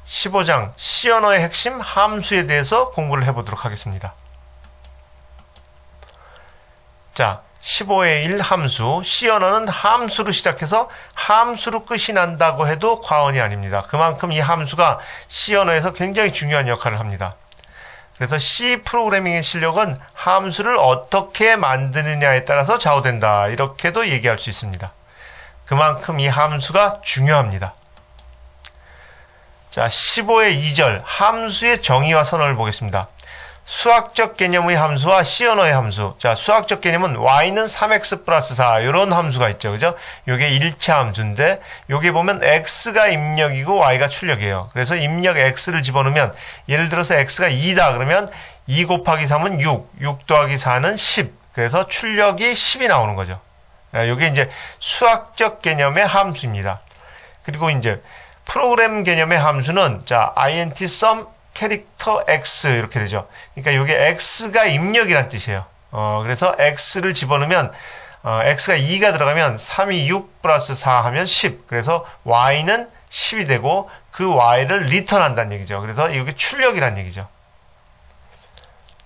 15장 C 언어의 핵심 함수에 대해서 공부를 해보도록 하겠습니다. 자, 15의 1 함수. C 언어는 함수로 시작해서 함수로 끝이 난다고 해도 과언이 아닙니다. 그만큼 이 함수가 C 언어에서 굉장히 중요한 역할을 합니다. 그래서 C 프로그래밍의 실력은 함수를 어떻게 만드느냐에 따라서 좌우된다. 이렇게도 얘기할 수 있습니다. 그만큼 이 함수가 중요합니다. 자, 15의 2절 함수의 정의와 선언을 보겠습니다. 수학적 개념의 함수와 C 언어의 함수. 자, 수학적 개념은 y는 3x 플러스 4 이런 함수가 있죠. 그죠? 요게 1차 함수인데 요게 보면 x가 입력이고 y가 출력이에요. 그래서 입력 x를 집어넣으면 예를 들어서 x가 2다 그러면 2 곱하기 3은 6 더하기 4는 10. 그래서 출력이 10이 나오는 거죠. 요게 이제 수학적 개념의 함수입니다. 그리고 이제 프로그램 개념의 함수는 자, int sum 캐릭터 x 이렇게 되죠. 그러니까 이게 x가 입력이란 뜻이에요. 그래서 x를 집어넣으면 x가 2가 들어가면 3이 6 플러스 4 하면 10. 그래서 y는 10이 되고 그 y를 리턴한다는 얘기죠. 그래서 이게 출력이란 얘기죠.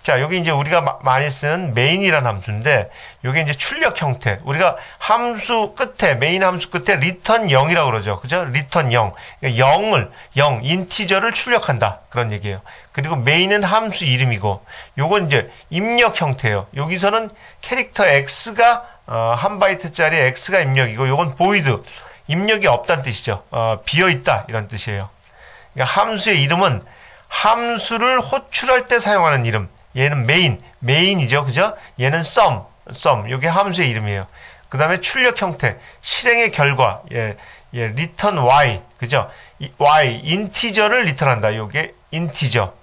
자, 여기 이제 우리가 많이 쓰는 main이라는 함수인데, 요게 이제 출력 형태. 우리가 함수 끝에, main 함수 끝에 return 0이라고 그러죠. 그죠? return 0. 그러니까 0, 인티저를 출력한다. 그런 얘기예요. 그리고 main은 함수 이름이고, 요건 이제 입력 형태예요. 여기서는 캐릭터 x가, 1바이트짜리 x가 입력이고, 요건 void. 입력이 없다는 뜻이죠. 비어있다. 이런 뜻이에요. 그러니까 함수의 이름은 함수를 호출할 때 사용하는 이름. 얘는 main이죠. 그죠? 얘는 sum. 요게 함수의 이름이에요. 그 다음에 출력 형태, 실행의 결과, return y. 그죠? y, 인티저를 리턴한다. 요게 인티저.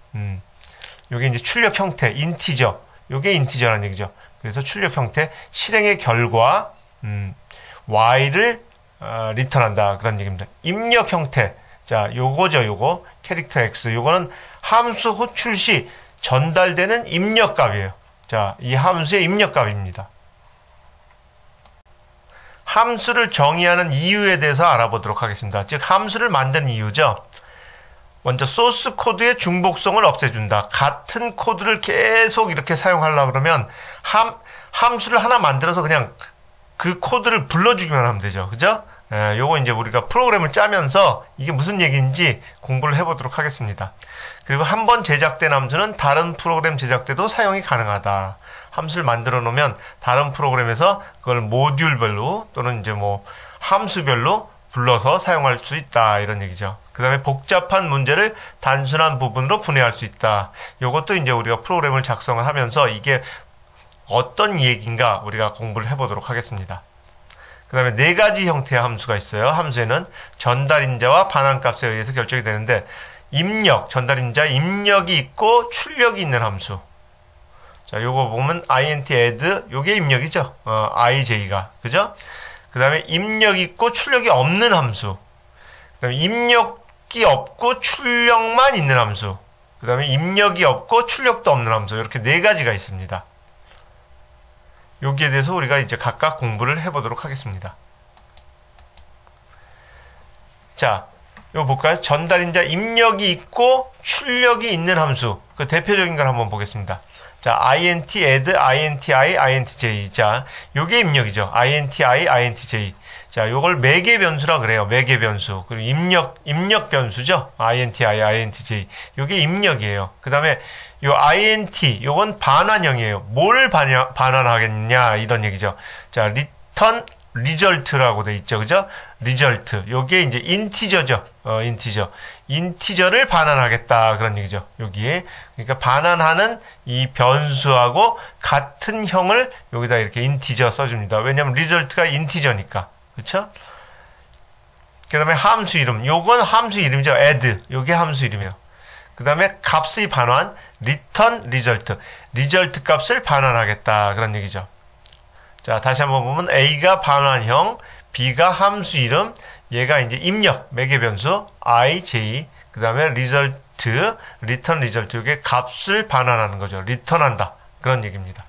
요게 이제 출력 형태, 인티저. 요게 인티저라는 얘기죠. 그래서 출력 형태, 실행의 결과, y를, 리턴한다. 그런 얘기입니다. 입력 형태. 자, 요거죠, 요거. 캐릭터 x. 요거는 함수 호출 시 전달되는 입력값이에요. 자, 이 함수의 입력값입니다. 함수를 정의하는 이유에 대해서 알아보도록 하겠습니다. 즉, 함수를 만드는 이유죠. 먼저 소스 코드의 중복성을 없애준다. 같은 코드를 계속 이렇게 사용하려고 그러면 함수를 하나 만들어서 그냥 그 코드를 불러주기만 하면 되죠. 그죠? 요거 이제 우리가 프로그램을 짜면서 이게 무슨 얘기인지 공부를 해보도록 하겠습니다. 그리고 한 번 제작된 함수는 다른 프로그램 제작 때도 사용이 가능하다. 함수를 만들어 놓으면 다른 프로그램에서 그걸 모듈별로 또는 이제 뭐 함수별로 불러서 사용할 수 있다. 이런 얘기죠. 그 다음에 복잡한 문제를 단순한 부분으로 분해할 수 있다. 요것도 이제 우리가 프로그램을 작성을 하면서 이게 어떤 얘기인가 우리가 공부를 해보도록 하겠습니다. 그 다음에 4가지 형태의 함수가 있어요. 함수에는 전달인자와 반환값에 의해서 결정이 되는데 전달인자 입력이 있고 출력이 있는 함수. 자, 요거 보면 int add 요게 입력이죠. ij가. 그죠? 그 다음에 입력이 있고 출력이 없는 함수. 그 다음에 입력이 없고 출력만 있는 함수. 그 다음에 입력이 없고 출력도 없는 함수. 이렇게 4가지가 있습니다. 여기에 대해서 우리가 이제 각각 공부를 해보도록 하겠습니다. 자, 이거 볼까요? 전달인자 입력이 있고 출력이 있는 함수. 그 대표적인 걸 한번 보겠습니다. 자, int add, int i, int j. 자, 요게 입력이죠. int i, int j. 자, 요걸 매개 변수라 그래요. 매개 변수. 그리고 입력 변수죠. int i, int j. 요게 입력이에요. 그 다음에 요 int, 요건 반환형이에요. 뭘 반환하겠냐, 이런 얘기죠. 자, return result라고 돼 있죠. 그죠? result. 요게 이제 인티저죠. 인티저를 반환하겠다. 그런 얘기죠. 여기에. 그러니까 반환하는 이 변수하고 같은 형을 여기다 이렇게 인티저 써줍니다. 왜냐면 result가 인티저니까. 그쵸? 그 다음에 함수 이름. 요건 함수 이름이죠. add. 요게 함수 이름이에요. 그 다음에 값의 반환, return result. result 값을 반환하겠다. 그런 얘기죠. 자, 다시 한번 보면 A가 반환형, B가 함수 이름, 얘가 이제 입력, 매개 변수, I, J, 그 다음에 result, return result. 이게 값을 반환하는 거죠. return한다. 그런 얘기입니다.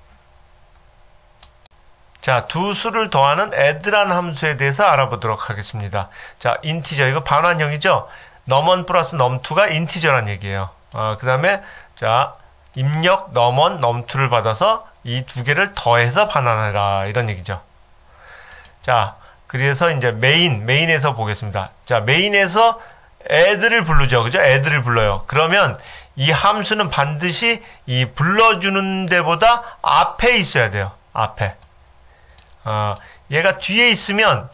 자, 두 수를 더하는 add라는 함수에 대해서 알아보도록 하겠습니다. 자, 인티저, 이거 반환형이죠? num1 플러스 num2가 인티저란 얘기예요. 그 다음에 자 입력 num1, num2를 받아서 이 두 개를 더해서 반환해라 이런 얘기죠. 자 그래서 이제 메인에서 보겠습니다. 자 메인에서 add를 부르죠. 그죠? add를 불러요. 그러면 이 함수는 반드시 이 불러주는 데보다 앞에 있어야 돼요. 앞에. 얘가 뒤에 있으면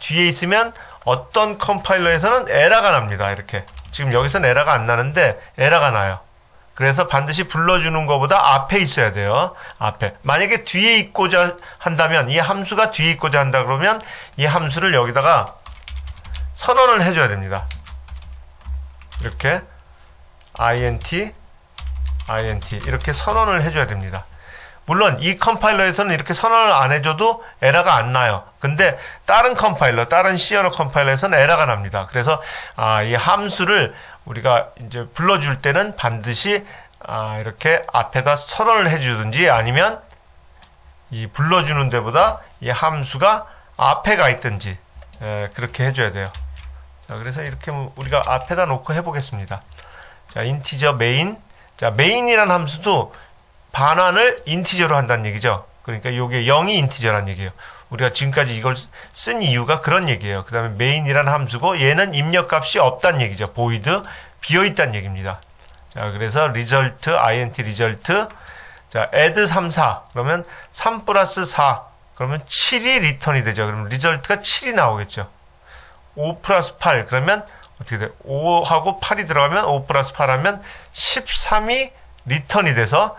어떤 컴파일러에서는 에러가 납니다. 이렇게. 지금 여기서는 에러가 안 나는데 에러가 나요. 그래서 반드시 불러주는 것보다 앞에 있어야 돼요. 앞에. 만약에 뒤에 있고자 한다면, 이 함수가 뒤에 있고자 한다 그러면 이 함수를 여기다가 선언을 해줘야 됩니다. 이렇게 int 이렇게 선언을 해줘야 됩니다. 물론 이 컴파일러에서는 이렇게 선언을 안 해줘도 에러가 안 나요. 근데 다른 컴파일러, 다른 C 언어 컴파일러에서는 에러가 납니다. 그래서 이 함수를 우리가 이제 불러줄 때는 반드시 이렇게 앞에다 선언을 해주든지 아니면 이 불러주는 데보다 이 함수가 앞에 가 있든지 그렇게 해줘야 돼요. 자, 그래서 이렇게 우리가 앞에다 놓고 해보겠습니다. 자, 인티저 메인. 자, 메인이라는 함수도 반환을 인티저로 한다는 얘기죠. 그러니까 요게 0이 인티저란 얘기예요. 우리가 지금까지 이걸 쓴 이유가 그런 얘기예요. 그 다음에 메인이라는 함수고 얘는 입력값이 없다는 얘기죠. void, 비어있다는 얘기입니다. 자, 그래서 result, int result. 자, add 3, 4. 그러면 3 플러스 4. 그러면 7이 리턴이 되죠. 그러면 result가 7이 나오겠죠. 5 플러스 8. 그러면 어떻게 돼요? 5하고 8이 들어가면 5 플러스 8 하면 13이 리턴이 돼서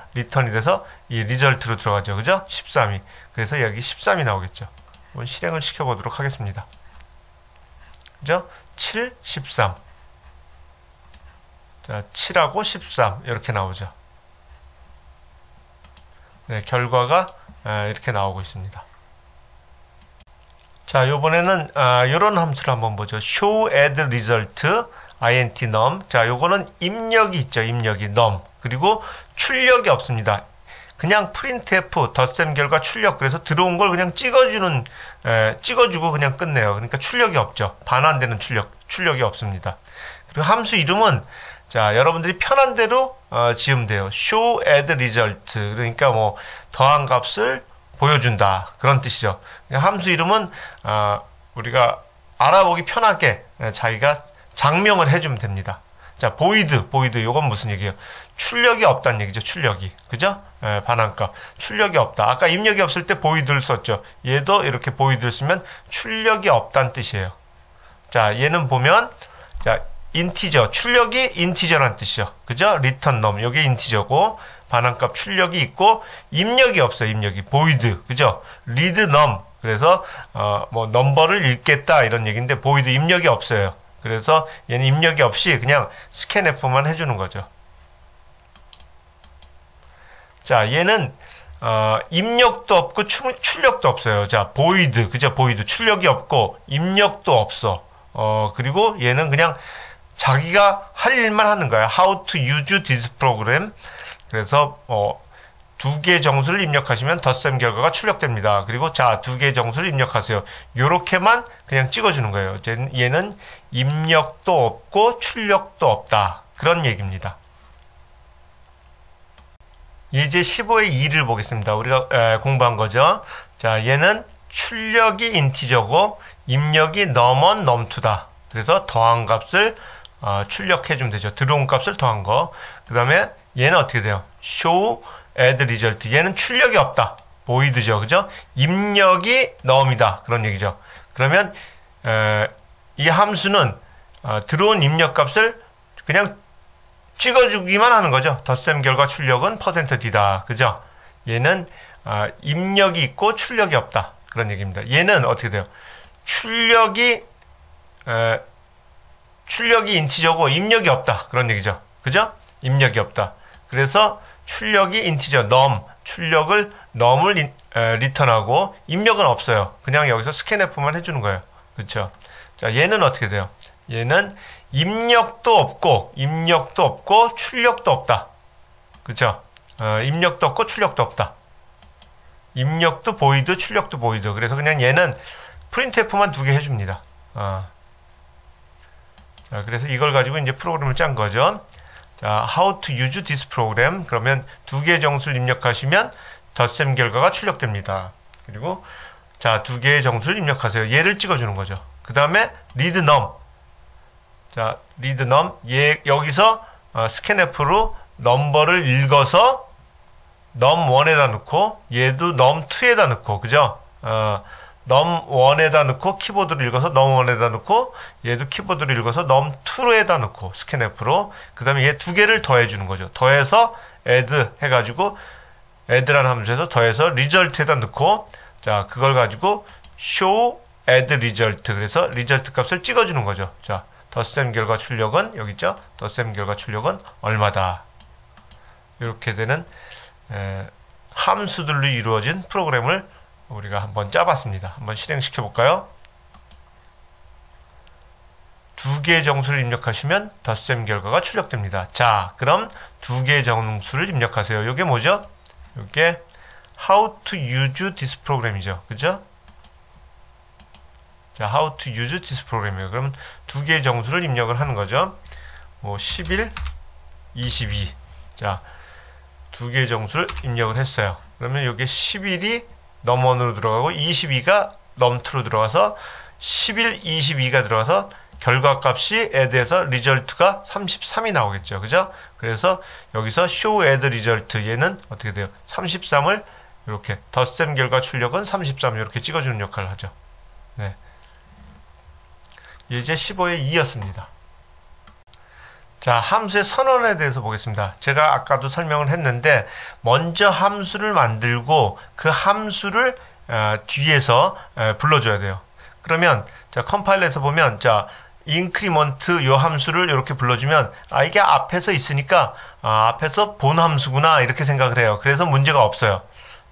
이 리절트로 들어가죠. 그죠? 13이. 그래서 여기 13이 나오겠죠. 한번 실행을 시켜보도록 하겠습니다. 그죠? 7, 13. 자, 7하고 13. 이렇게 나오죠. 네, 결과가 이렇게 나오고 있습니다. 자, 요번에는 요런 함수를 한번 보죠. show add result int num. 자, 요거는 입력이 있죠. 입력이 num. 그리고 출력이 없습니다. 그냥 printf 덧셈 결과 출력. 그래서 들어온 걸 그냥 찍어주고 그냥 끝내요. 그러니까 출력이 없죠. 반환되는 출력이 없습니다. 그리고 함수 이름은 자, 여러분들이 편한 대로 지으면 돼요. show add result. 그러니까 뭐 더한 값을 보여준다. 그런 뜻이죠. 함수 이름은 우리가 알아보기 편하게 자기가 장명을 해주면 됩니다. 자, void 요건 무슨 얘기예요? 출력이 없다는 얘기죠. 출력이. 그죠? 반환값. 출력이 없다. 아까 입력이 없을 때 void를 썼죠. 얘도 이렇게 void를 쓰면 출력이 없다는 뜻이에요. 자, 얘는 보면 자, 인티저. 출력이 인티저라는 뜻이죠. 그죠? return num. 요게 인티저고 반환값 출력이 있고 입력이 없어요. 입력이. void. 그죠? read num. 그래서 뭐 넘버를 읽겠다 이런 얘기인데 void 입력이 없어요. 그래서 얘는 입력이 없이 그냥 scanf만 해주는 거죠. 자, 얘는 입력도 없고 출력도 없어요. 자, void. 그죠? void. 출력이 없고 입력도 없어. 그리고 얘는 그냥 자기가 할 일만 하는 거야. how to use this program. 그래서 두 개의 정수를 입력하시면 덧셈 결과가 출력됩니다. 그리고 자, 두 개의 정수를 입력하세요. 요렇게만 그냥 찍어주는 거예요. 얘는 입력도 없고 출력도 없다. 그런 얘기입니다. 예제 15의 2를 보겠습니다. 우리가 공부한 거죠. 자, 얘는 출력이 인티저고 입력이 num1, num2다. 그래서 더한 값을 출력해주면 되죠. 들어온 값을 더한 거. 그 다음에 얘는 어떻게 돼요? show add result. 얘는 출력이 없다. void죠. 그죠? 입력이 num이다. 그런 얘기죠. 그러면 이 함수는 들어온 입력 값을 그냥 찍어주기만 하는 거죠. 덧셈 결과 출력은 %d다. 그죠? 얘는 입력이 있고 출력이 없다. 그런 얘기입니다. 얘는 어떻게 돼요? 출력이 인티저고 입력이 없다. 그런 얘기죠. 그죠? 입력이 없다. 그래서 출력이 인티저 num, 출력을 num을 리턴하고 입력은 없어요. 그냥 여기서 scanf만 해주는 거예요. 그렇죠? 자, 얘는 어떻게 돼요? 얘는 입력도 없고 출력도 없다. 그렇죠? 입력도 없고 출력도 없다. 입력도 void, 출력도 void. 그래서 그냥 얘는 printf만 두 개 해줍니다. 자, 그래서 이걸 가지고 이제 프로그램을 짠 거죠. 자, how to use this program. 그러면 두 개의 정수를 입력하시면 덧셈 결과가 출력됩니다. 그리고 자, 두 개의 정수를 입력하세요. 얘를 찍어주는 거죠. 그 다음에 read num. 자, read num. 얘 여기서 scanf로 넘버를 읽어서 num1에다 넣고 얘도 num2에다 넣고 그죠? num1에다 넣고 키보드를 읽어서 num1에다 넣고 얘도 키보드를 읽어서 num2에다 넣고 scanf로 그 다음에 얘 두 개를 더해 주는 거죠. 더해서 add 해가지고 add라는 함수에서 더해서 result에다 넣고 자, 그걸 가지고 show add result. 그래서 result 값을 찍어주는 거죠. 자, 덧셈 결과 출력은 여기 있죠? 덧셈 결과 출력은 얼마다. 이렇게 되는 함수들로 이루어진 프로그램을 우리가 한번 짜봤습니다. 한번 실행시켜 볼까요? 두 개의 정수를 입력하시면 덧셈 결과가 출력됩니다. 자, 그럼 두 개의 정수를 입력하세요. 이게 뭐죠? 이게 how to use this program이죠. 그죠? 자, how to use this program이에요. 그러면 두 개의 정수를 입력을 하는 거죠. 뭐 11, 22. 자, 두 개의 정수를 입력을 했어요. 그러면 여기 11이 num1으로 들어가고 22가 num2로 들어가서 11, 22가 들어가서 결과값이 add해서 result가 33이 나오겠죠. 그죠? 그래서 여기서 show add result 얘는 어떻게 돼요? 33을 이렇게 덧셈 결과 출력은 33 이렇게 찍어주는 역할을 하죠. 네. 예제 15의 2였습니다. 자, 함수의 선언에 대해서 보겠습니다. 제가 아까도 설명을 했는데 먼저 함수를 만들고 그 함수를 뒤에서 불러줘야 돼요. 그러면 자, 컴파일러에서 보면 자, increment 요 함수를 이렇게 불러주면 이게 앞에서 있으니까 앞에서 본 함수구나 이렇게 생각을 해요. 그래서 문제가 없어요.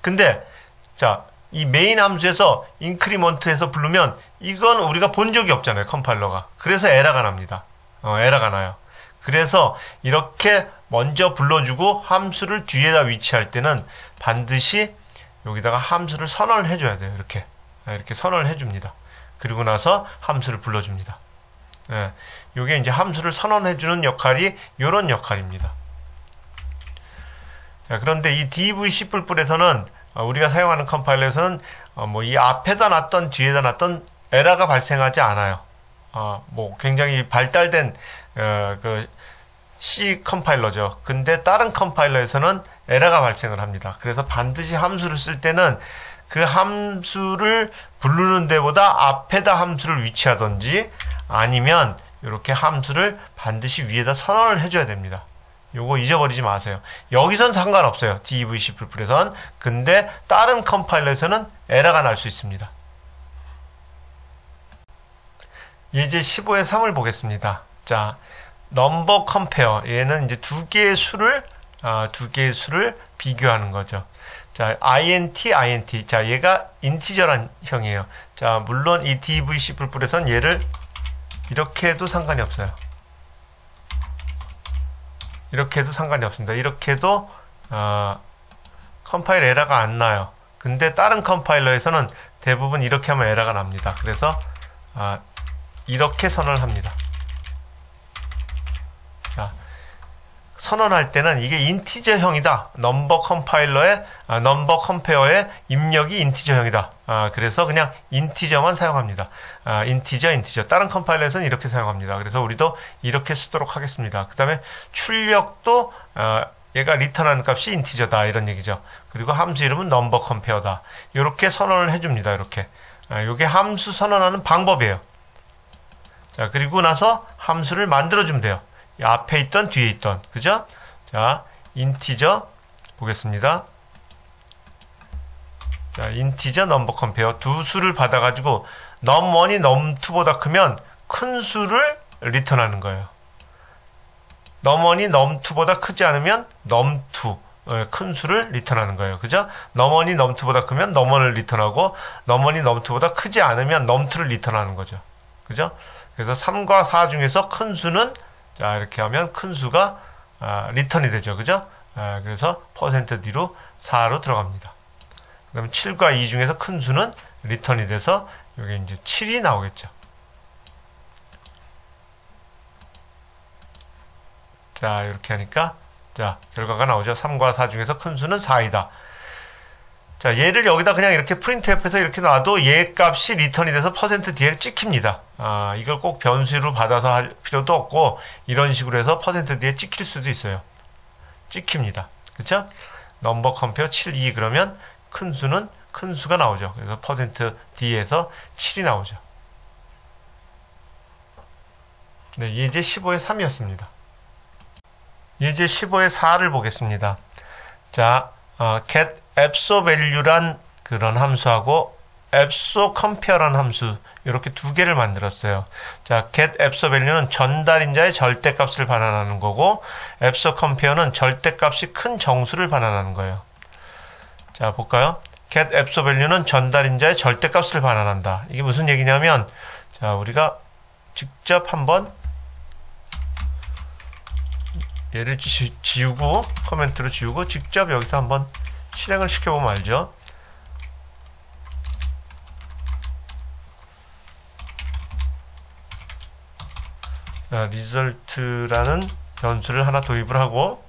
근데 자, 이 메인 함수에서 increment에서 부르면 이건 우리가 본 적이 없잖아요. 컴파일러가. 그래서 에러가 납니다. 에러가 나요. 그래서 이렇게 먼저 불러주고 함수를 뒤에다 위치할 때는 반드시 여기다가 함수를 선언을 해줘야 돼요. 이렇게 선언을 해줍니다. 그리고 나서 함수를 불러줍니다. 예, 요게 이제 함수를 선언해주는 역할이 요런 역할입니다. 자, 그런데 이 DVC 뿔뿔에서는 우리가 사용하는 컴파일러에서는 뭐 이 앞에다 놨던 뒤에다 놨던 에러가 발생하지 않아요. 뭐 굉장히 발달된 그 C 컴파일러죠. 근데 다른 컴파일러에서는 에러가 발생을 합니다. 그래서 반드시 함수를 쓸 때는 그 함수를 부르는 데보다 앞에다 함수를 위치하든지 아니면 이렇게 함수를 반드시 위에다 선언을 해줘야 됩니다. 요거 잊어버리지 마세요. 여기선 상관없어요. DVC 풀풀에선. 근데 다른 컴파일러에서는 에러가 날 수 있습니다. 예제 15의 3을 보겠습니다. 자, 넘버 컴페어. 얘는 이제 두 개의 수를 비교하는 거죠. 자, int. 자, 얘가 인티저란 형이에요. 자, 물론 이 DVC 풀풀에선 얘를 이렇게 해도 상관이 없어요. 이렇게 해도 상관이 없습니다. 이렇게 해도 컴파일 에러가 안 나요. 근데 다른 컴파일러에서는 대부분 이렇게 하면 에러가 납니다. 그래서 이렇게 선언을 합니다. 자, 선언할 때는 이게 인티저형이다. 넘버 컴페어의 입력이 인티저형이다. 그래서 그냥 인티저만 사용합니다. 인티저. 다른 컴파일러에서는 이렇게 사용합니다. 그래서 우리도 이렇게 쓰도록 하겠습니다. 그 다음에 출력도 얘가 리턴하는 값이 인티저다 이런 얘기죠. 그리고 함수 이름은 넘버 컴페어다. 이렇게 선언을 해줍니다. 이렇게. 이게 함수 선언하는 방법이에요. 자, 그리고 나서 함수를 만들어주면 돼요. 앞에 있던 뒤에 있던, 그죠? 자, 인티저 보겠습니다. 자, 인티저 넘버 컴페어 두 수를 받아가지고 num1이 num2보다 크면 큰 수를 리턴하는 거예요. num1이 num2보다 크지 않으면 num2 큰 수를 리턴하는 거예요. 그죠? num1이 num2보다 크면 num1을 리턴하고 num1이 num2보다 크지 않으면 num2를 리턴하는 거죠. 그죠? 그래서 3과 4 중에서 큰 수는 자, 이렇게 하면 큰 수가 리턴이 되죠. 그죠? 그래서 %D로 4로 들어갑니다. 그 다음에 7과 2 중에서 큰 수는 리턴이 돼서 여기 이제 7이 나오겠죠. 자, 이렇게 하니까, 자, 결과가 나오죠. 3과 4 중에서 큰 수는 4이다. 자, 얘를 여기다 그냥 이렇게 printf에서 이렇게 놔도 얘 값이 리턴이 돼서 %d에 찍힙니다. 아, 이걸 꼭 변수로 받아서 할 필요도 없고, 이런 식으로 해서 %d에 찍힐 수도 있어요. 찍힙니다. 그쵸? 넘버 컴페어 7, 2 그러면 큰 수가 나오죠. 그래서 %d에서 7이 나오죠. 네, 예제 15의 3이었습니다. 예제 15의 4를 보겠습니다. 자, get 앱소 value란 그런 함수하고 앱소 compare란 함수 이렇게 두 개를 만들었어요. 자, get 앱소 value는 전달인자의 절대값을 반환하는 거고 앱소 compare는 절대값이 큰 정수를 반환하는 거예요. 자, 볼까요? get 앱소 value는 전달인자의 절대값을 반환한다. 이게 무슨 얘기냐면 자, 우리가 직접 한번 얘를 지우고 코멘트로 지우고 직접 여기서 한번 실행을 시켜보면 알죠. 자, result라는 변수를 하나 도입을 하고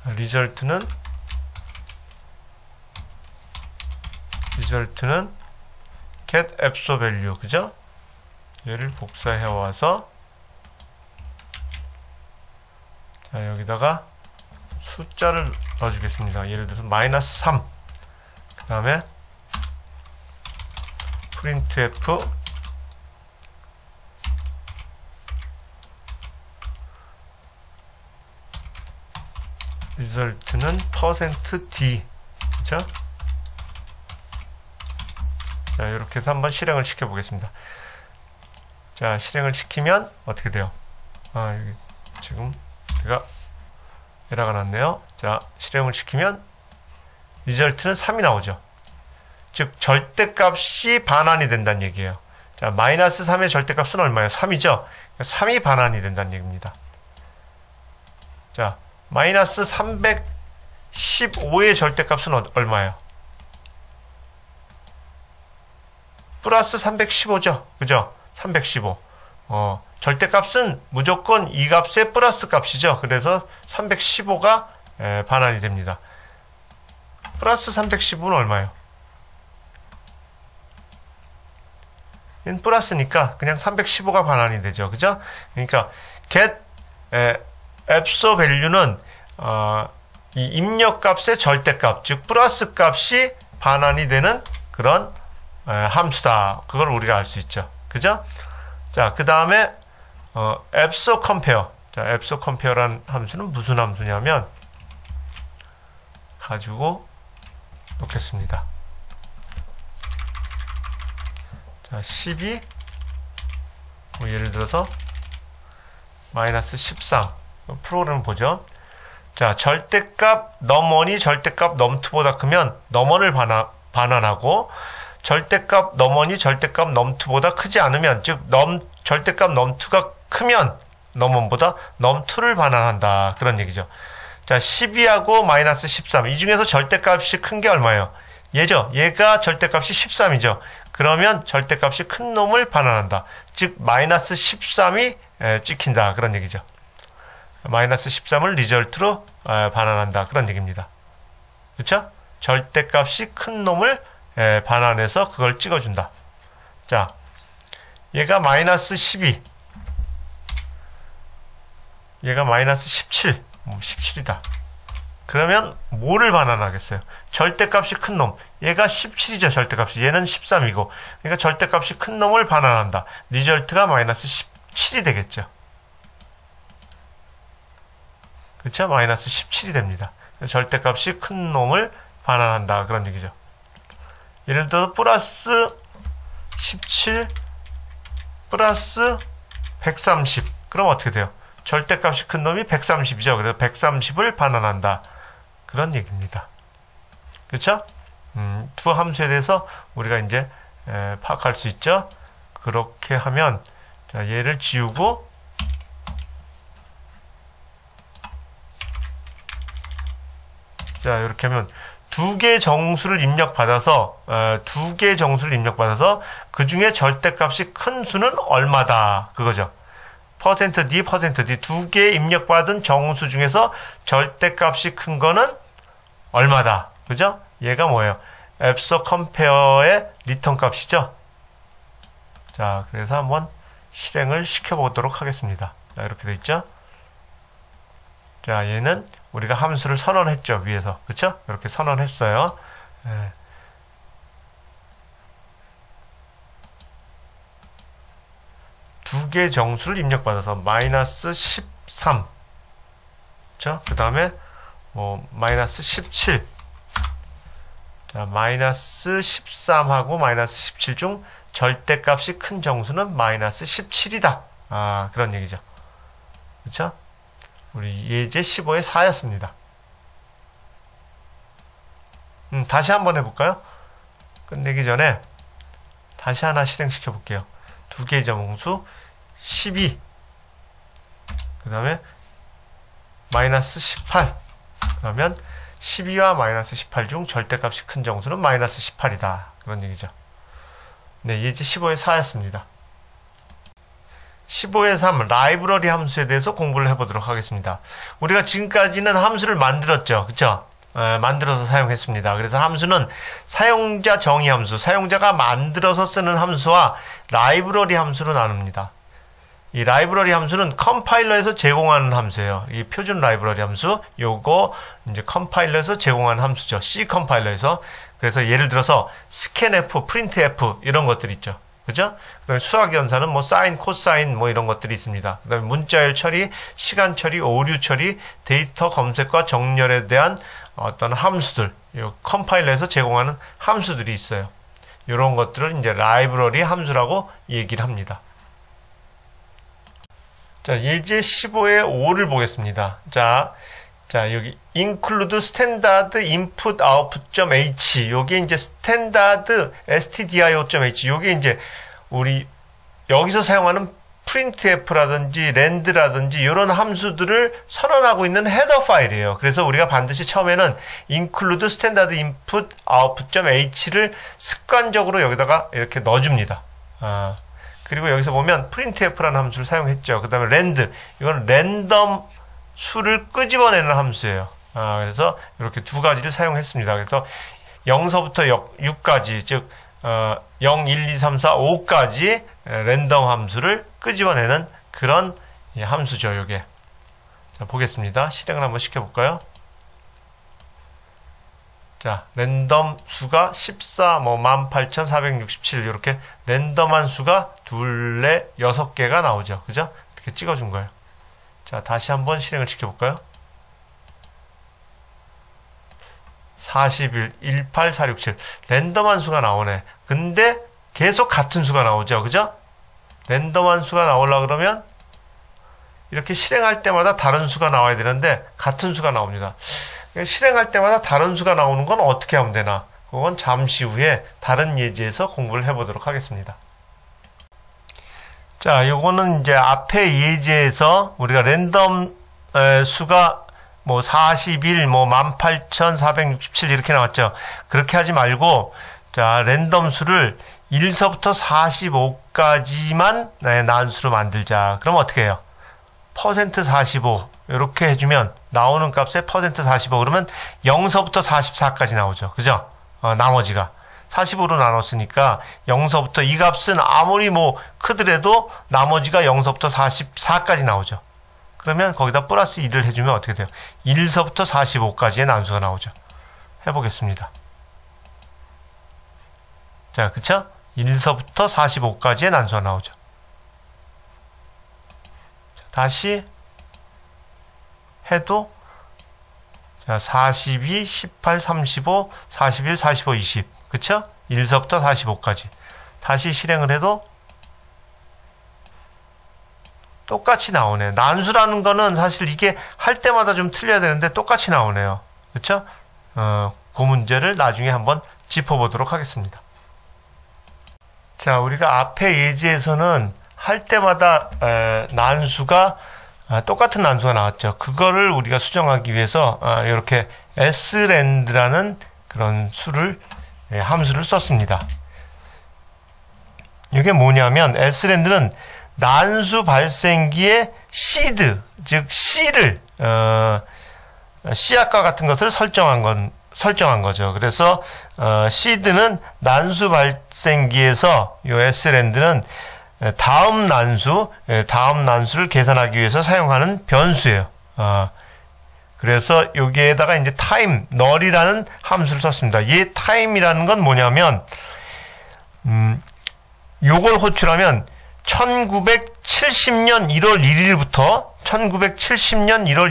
result는 get 앱소 value 그죠? 얘를 복사해 와서 자, 여기다가 숫자를 넣어주겠습니다. 예를 들어서 -3 그 다음에 printf result는 %d 그쵸? 자, 이렇게 해서 한번 실행을 시켜 보겠습니다. 자, 실행을 시키면 어떻게 돼요? 아, 여기 지금 제가 에러가 났네요. 자, 실행을 시키면 리절트는 3이 나오죠. 즉 절대값이 반환이 된다는 얘기예요. 자, -3의 절대값은 얼마예요? 3이죠. 3이 반환이 된다는 얘기입니다. 자, -315의 절대값은 얼마예요? 플러스 315죠. 그죠? 315. 절대값은 무조건 이 값의 플러스 값이죠. 그래서 315가 반환이 됩니다. 플러스 315는 얼마예요? 얘는 플러스니까 그냥 315가 반환이 되죠. 그죠? 그러니까 get 앱소 value는 이 입력값의 절대값, 즉 플러스 값이 반환이 되는 그런 함수다. 그걸 우리가 알 수 있죠. 그죠? 자, 그 다음에 앱소 컴페어. 자, 앱소 컴페어란 함수는 무슨 함수냐면 가지고 놓겠습니다. 자, 12 뭐 예를 들어서 -13 프로그램을 보죠. 자, 절대값 num1이 절대값 num2보다 크면 num1을 반환하고 절대값 num1이 절대값 num2보다 크지 않으면 즉 절대값 num2가 크면 num1보다 num2를 반환한다. 그런 얘기죠. 자, 12하고 -13 이 중에서 절대값이 큰 게 얼마예요? 얘죠. 얘가 절대값이 13이죠. 그러면 절대값이 큰 놈을 반환한다. 즉 -13이 찍힌다. 그런 얘기죠. -13을 리절트로 반환한다. 그런 얘기입니다. 그렇죠? 절대값이 큰 놈을 반환해서 그걸 찍어준다. 자, 얘가 -12 얘가 -17 17이다. 그러면 뭐를 반환하겠어요? 절대값이 큰 놈. 얘가 17이죠. 절대값이. 얘는 13이고. 그러니까 절대값이 큰 놈을 반환한다. 리절트가 -17이 되겠죠. 그쵸? -17이 됩니다. 절대값이 큰 놈을 반환한다. 그런 얘기죠. 예를 들어 플러스 17 플러스 130. 그럼 어떻게 돼요? 절대값이 큰 놈이 130이죠. 그래서 130을 반환한다. 그런 얘기입니다. 그렇죠? 두 함수에 대해서 우리가 이제 파악할 수 있죠. 그렇게 하면 자, 얘를 지우고 자, 이렇게 하면 두 개의 정수를 입력받아서 그 중에 절대값이 큰 수는 얼마다. 그거죠. %d, %d 두 개 입력받은 정수 중에서 절대값이 큰 거는 얼마다. 그죠? 얘가 뭐예요? 앱서 컴페어의 리턴 값이죠. 자, 그래서 한번 실행을 시켜보도록 하겠습니다. 자, 이렇게 돼 있죠? 자, 얘는 우리가 함수를 선언했죠, 위에서. 그쵸? 이렇게 선언했어요. 예. 두 개의 정수를 입력받아서 마이너스 13. 그쵸? 그 다음에, 마이너스 17. 자, 마이너스 13하고 마이너스 17 중 절대값이 큰 정수는 마이너스 17이다. 아, 그런 얘기죠. 그쵸? 우리 예제 15의 4였습니다. 다시 한번 해볼까요? 끝내기 전에 다시 하나 실행시켜 볼게요. 두 개의 정수 12, 그 다음에 마이너스 18. 그러면 12와 마이너스 18 중 절대값이 큰 정수는 마이너스 18이다. 그런 얘기죠. 네, 예제 15의 4였습니다. 15의 3, 라이브러리 함수에 대해서 공부를 해보도록 하겠습니다. 우리가 지금까지는 함수를 만들었죠. 그쵸? 만들어서 사용했습니다. 그래서 함수는 사용자 정의 함수, 사용자가 만들어서 쓰는 함수와 라이브러리 함수로 나눕니다. 이 라이브러리 함수는 컴파일러에서 제공하는 함수예요. 이 표준 라이브러리 함수, 요거 이제 컴파일러에서 제공하는 함수죠. C 컴파일러에서. 그래서 예를 들어서 scanf, printf 이런 것들 있죠. 그죠? 그다음에 수학 연산은 뭐 사인, 코사인 뭐 이런 것들이 있습니다. 그다음에 문자열 처리, 시간 처리, 오류 처리, 데이터 검색과 정렬에 대한 어떤 함수들, 요 컴파일러에서 제공하는 함수들이 있어요. 이런 것들을 이제 라이브러리 함수라고 얘기를 합니다. 자, 예제 15의 5를 보겠습니다. 자, 여기 include standard input output.h 요게 이제 standard stdio.h 요게 이제 우리 여기서 사용하는 printf라든지 land라든지 이런 함수들을 선언하고 있는 헤더 파일이에요. 그래서 우리가 반드시 처음에는 include standard input output.h를 습관적으로 여기다가 이렇게 넣어줍니다. 그리고 여기서 보면 printf라는 함수를 사용했죠. 그 다음에 land, 이건 랜덤 수를 끄집어내는 함수예요. 그래서 이렇게 두 가지를 사용했습니다. 그래서 0서부터 6까지, 즉 0, 1, 2, 3, 4, 5까지 랜덤 함수를 끄집어내는 그런 함수죠. 요게. 자, 보겠습니다. 실행을 한번 시켜볼까요? 자, 랜덤 수가 14, 18,467 이렇게 랜덤한 수가 둘, 넷, 6개가 나오죠. 그죠? 이렇게 찍어준 거예요. 자, 다시 한번 실행을 시켜볼까요? 41, 18, 467 랜덤한 수가 나오네. 근데 계속 같은 수가 나오죠. 그죠? 랜덤한 수가 나오려고 그러면 이렇게 실행할 때마다 다른 수가 나와야 되는데 같은 수가 나옵니다. 실행할 때마다 다른 수가 나오는 건 어떻게 하면 되나? 그건 잠시 후에 다른 예제에서 공부를 해보도록 하겠습니다. 자, 요거는 이제 앞에 예제에서 우리가 랜덤 수가 뭐 41, 뭐 18,467 이렇게 나왔죠. 그렇게 하지 말고 자, 랜덤 수를 1서부터 45까지만 난수로 만들자. 그럼 어떻게 해요? %45 이렇게 해주면 나오는 값에 %45 그러면 0서부터 44까지 나오죠. 그죠? 나머지가 45로 나눴으니까 0서부터 이 값은 아무리 뭐 크더라도 나머지가 0서부터 44까지 나오죠. 그러면 거기다 플러스 1을 해주면 어떻게 돼요? 1서부터 45까지의 난수가 나오죠. 해보겠습니다. 자, 그쵸? 1서부터 45까지의 난수가 나오죠. 자, 다시 해도 자, 42, 18, 35, 41, 45, 20 그쵸? 1서부터 45까지 다시 실행을 해도 똑같이 나오네요. 난수라는 거는 사실 이게 할 때마다 좀 틀려야 되는데 똑같이 나오네요. 그쵸? 그 문제를 나중에 한번 짚어보도록 하겠습니다. 자, 우리가 앞에 예제에서는 할 때마다 난수가 똑같은 난수가 나왔죠. 그거를 우리가 수정하기 위해서 이렇게 sland라는 그런 수를 함수를 썼습니다. 이게 뭐냐면 sland는 난수 발생기의 시드, 즉 C를 씨앗과 같은 것을 설정한 거죠. 그래서 시드는 난수 발생기에서 요 S랜드는 다음 난수를 계산하기 위해서 사용하는 변수예요. 그래서 여기에다가 이제 타임, 널이라는 함수를 썼습니다. 이 타임이라는 건 뭐냐면, 요걸 호출하면 1970년 1월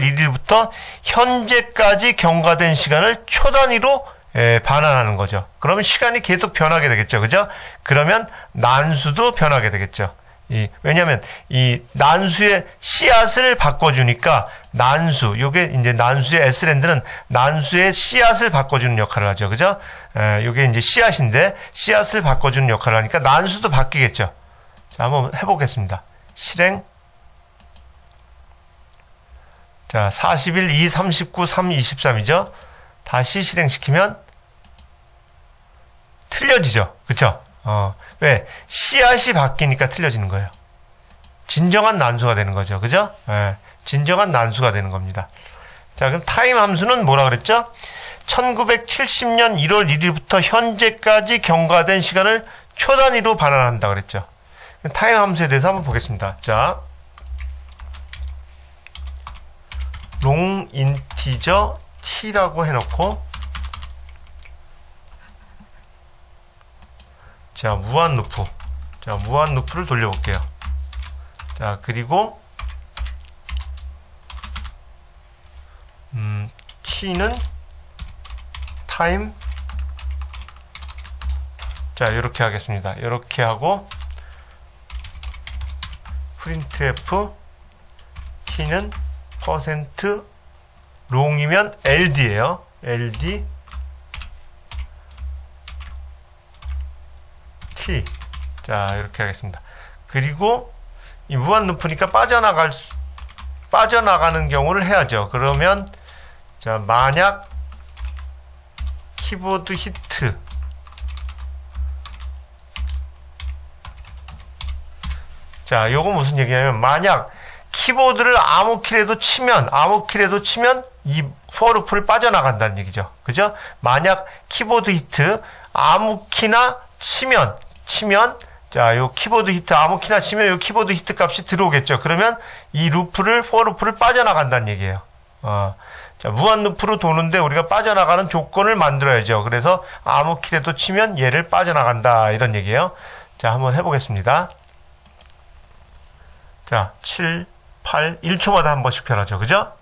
1일부터 현재까지 경과된 시간을 초 단위로 반환하는 거죠. 그러면 시간이 계속 변하게 되겠죠. 그죠? 그러면 난수도 변하게 되겠죠. 왜냐면 이 난수의 씨앗을 바꿔주니까 요게 이제 난수의 S랜드는 난수의 씨앗을 바꿔주는 역할을 하죠. 그죠? 요게 이제 씨앗인데 씨앗을 바꿔주는 역할을 하니까 난수도 바뀌겠죠. 자, 한번 해보겠습니다. 실행. 자, 41, 2, 39, 3, 23이죠. 다시 실행시키면 틀려지죠. 그쵸? 왜? 씨앗이 바뀌니까 틀려지는 거예요. 진정한 난수가 되는 거죠. 그죠? 진정한 난수가 되는 겁니다. 자, 그럼 타임 함수는 뭐라 그랬죠? 1970년 1월 1일부터 현재까지 경과된 시간을 초 단위로 반환한다 그랬죠. 타임 함수에 대해서 한번 보겠습니다. 자, long integer t라고 해놓고, 자, 무한 루프를 돌려볼게요. 자, 그리고 t는 타임, 자, 이렇게 하겠습니다. 이렇게 하고 printf t는 %long이면 ld예요. ld t. 자, 이렇게 하겠습니다. 그리고 이 무한 루프니까 빠져나가는 경우를 해야죠. 그러면 자, 만약 키보드 히트, 자, 요거 무슨 얘기냐면, 만약 키보드를 아무 키라도 치면 이 for 루프를 빠져나간다는 얘기죠. 그죠? 만약 키보드 히트 아무 키나 치면 자, 요 키보드 히트 아무 키나 치면 요 키보드 히트 값이 들어오겠죠. 그러면 이 루프를 for 루프를 빠져나간다는 얘기예요. 자, 무한 루프로 도는데 우리가 빠져나가는 조건을 만들어야죠. 그래서 아무 키라도 치면 얘를 빠져나간다, 이런 얘기예요. 자, 한번 해보겠습니다. 자, 7, 8, 1초마다 한 번씩 변하죠. 그죠?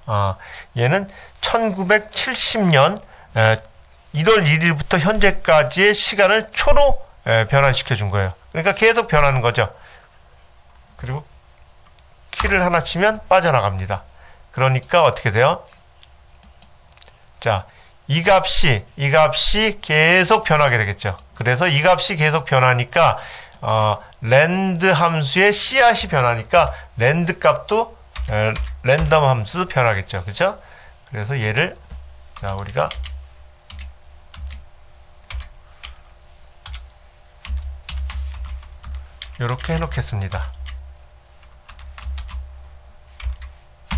얘는 1970년 1월 1일부터 현재까지의 시간을 초로 변환시켜 준 거예요. 그러니까 계속 변하는 거죠. 그리고 키를 하나 치면 빠져나갑니다. 그러니까 어떻게 돼요? 자, 이 값이 계속 변하게 되겠죠. 그래서 이 값이 계속 변하니까 랜드 함수의 씨앗이 변하니까 랜드 값도 랜덤 함수도 변하겠죠. 그죠? 그래서 얘를 자, 우리가 이렇게 해놓겠습니다.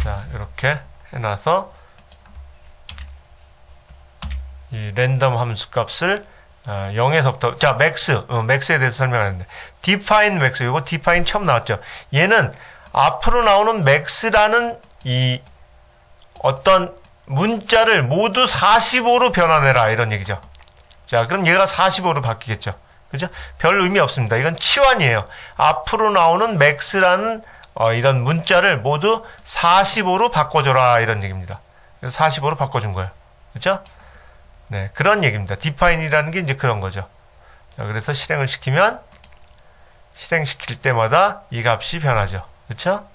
자, 이렇게 해놔서 이 랜덤 함수 값을 0에서부터, 자, max에 대해서 설명하는데, define max, 이거 define 처음 나왔죠. 얘는 앞으로 나오는 max라는 이 어떤 문자를 모두 45로 변환해라, 이런 얘기죠. 자, 그럼 얘가 45로 바뀌겠죠. 그죠? 별 의미 없습니다. 이건 치환이에요. 앞으로 나오는 max라는 이런 문자를 모두 45로 바꿔줘라, 이런 얘기입니다. 그래서 45로 바꿔준 거예요. 그죠? 네, 그런 얘기입니다. define이라는 게 이제 그런 거죠. 자, 그래서 실행을 시키면 실행시킬 때마다 이 값이 변하죠. 그렇죠?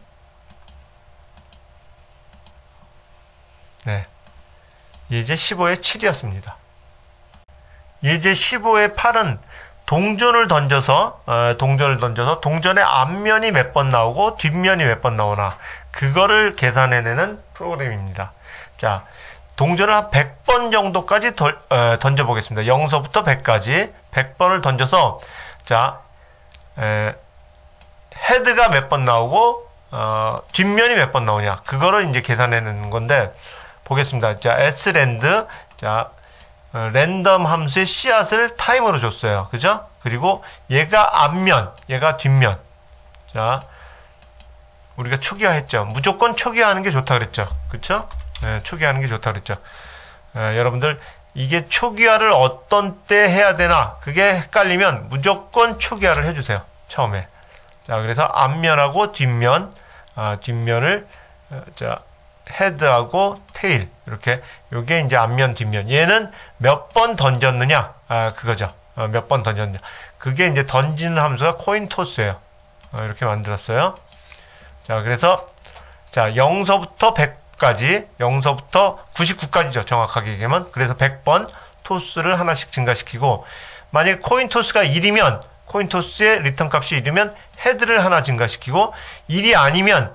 네. 예제 15의 7이었습니다. 예제 15의 8은 동전을 던져서 동전의 앞면이 몇 번 나오고 뒷면이 몇 번 나오나 그거를 계산해내는 프로그램입니다. 자, 동전을 한 100번 정도까지 던져보겠습니다. 0서부터 100까지 100번을 던져서 자, 헤드가 몇 번 나오고 뒷면이 몇 번 나오냐, 그거를 이제 계산해내는 건데, 보겠습니다. 자, srand, 자, 랜덤 함수의 씨앗을 타임으로 줬어요. 그죠? 그리고 얘가 앞면, 얘가 뒷면. 자, 우리가 초기화했죠. 무조건 초기화하는 게 좋다 그랬죠. 그쵸? 네, 초기화하는 게 좋다 그랬죠. 여러분들, 이게 초기화를 어떤 때 해야 되나, 그게 헷갈리면 무조건 초기화를 해주세요. 처음에. 자, 그래서 앞면하고 뒷면, 뒷면을, 자, 헤드하고 테일, 이렇게, 요게 이제 앞면, 뒷면. 얘는 몇 번 던졌느냐, 그거죠. 몇 번 던졌느냐. 그게 이제 던지는 함수가 코인 토스예요. 이렇게 만들었어요. 자, 그래서, 자, 0서부터 100까지, 0서부터 99까지죠. 정확하게 얘기하면. 그래서 100번 토스를 하나씩 증가시키고, 만약에 코인 토스가 1이면, 코인 토스의 리턴 값이 1이면 헤드를 하나 증가시키고, 1이 아니면,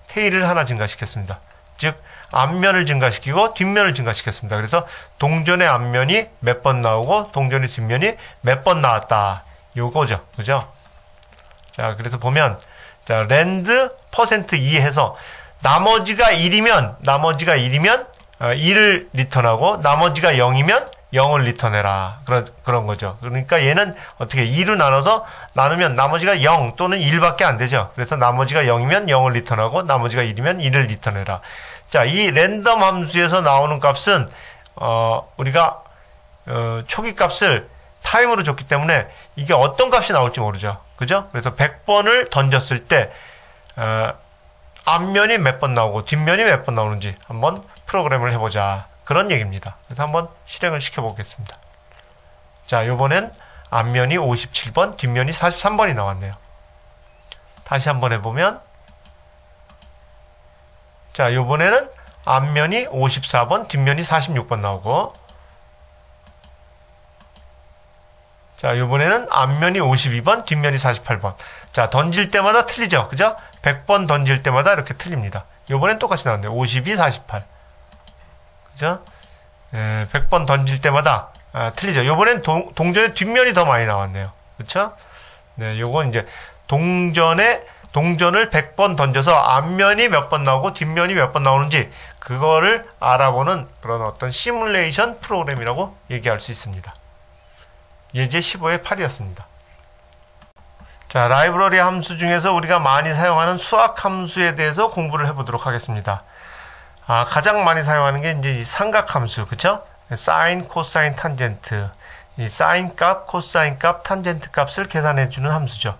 테일을 하나 증가시켰습니다. 즉, 앞면을 증가시키고, 뒷면을 증가시켰습니다. 그래서, 동전의 앞면이 몇 번 나오고, 동전의 뒷면이 몇 번 나왔다. 요거죠. 그죠? 자, 그래서 보면, 자, 랜드 %2 해서, 나머지가 1이면 1을 리턴하고, 나머지가 0이면 0을 리턴해라. 그런 거죠. 그러니까 얘는 어떻게 2로 나누면 나머지가 0 또는 1밖에 안 되죠. 그래서 나머지가 0이면 0을 리턴하고, 나머지가 1이면 1을 리턴해라. 자, 이 랜덤 함수에서 나오는 값은, 우리가, 초기 값을 타임으로 줬기 때문에 이게 어떤 값이 나올지 모르죠. 그죠? 그래서 100번을 던졌을 때, 앞면이 몇 번 나오고, 뒷면이 몇 번 나오는지 한번 프로그램을 해보자. 그런 얘기입니다. 그래서 한번 실행을 시켜보겠습니다. 자, 요번엔 앞면이 57번, 뒷면이 43번이 나왔네요. 다시 한번 해보면, 자, 요번에는 앞면이 54번, 뒷면이 46번 나오고, 자, 요번에는 앞면이 52번, 뒷면이 48번. 자, 던질 때마다 틀리죠? 그죠? 100번 던질 때마다 이렇게 틀립니다. 요번엔 똑같이 나왔네요. 52, 48. 그죠? 100번 던질 때마다 틀리죠. 요번엔 동전의 뒷면이 더 많이 나왔네요. 그쵸? 네, 요건 이제 동전을 100번 던져서 앞면이 몇 번 나오고 뒷면이 몇 번 나오는지 그거를 알아보는 그런 어떤 시뮬레이션 프로그램이라고 얘기할 수 있습니다. 예제 15의 8이었습니다. 자, 라이브러리 함수 중에서 우리가 많이 사용하는 수학 함수에 대해서 공부를 해보도록 하겠습니다. 가장 많이 사용하는 게 이제 이 삼각함수, 그쵸? 사인, 코사인, 탄젠트. 이 사인 값, 코사인 값, 탄젠트 값을 계산해주는 함수죠.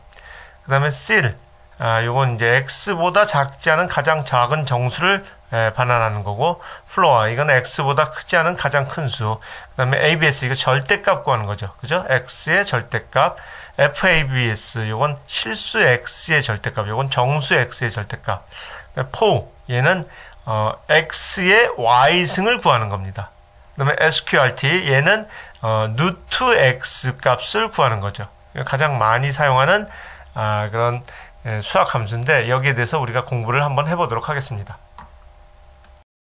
그 다음에 sil, 요건 이제 x보다 작지 않은 가장 작은 정수를 반환하는 거고, floor, 이건 x보다 크지 않은 가장 큰 수. 그 다음에 abs, 이거 절대값 구하는 거죠. 그죠? x의 절대값. fabs, 요건 실수 x의 절대값, 요건 정수 x의 절대값. 포, 얘는 x의 y승을 구하는 겁니다. 그 다음에 sqrt, 얘는 루트 x 값을 구하는 거죠. 가장 많이 사용하는 그런 수학 함수인데, 여기에 대해서 우리가 공부를 한번 해보도록 하겠습니다.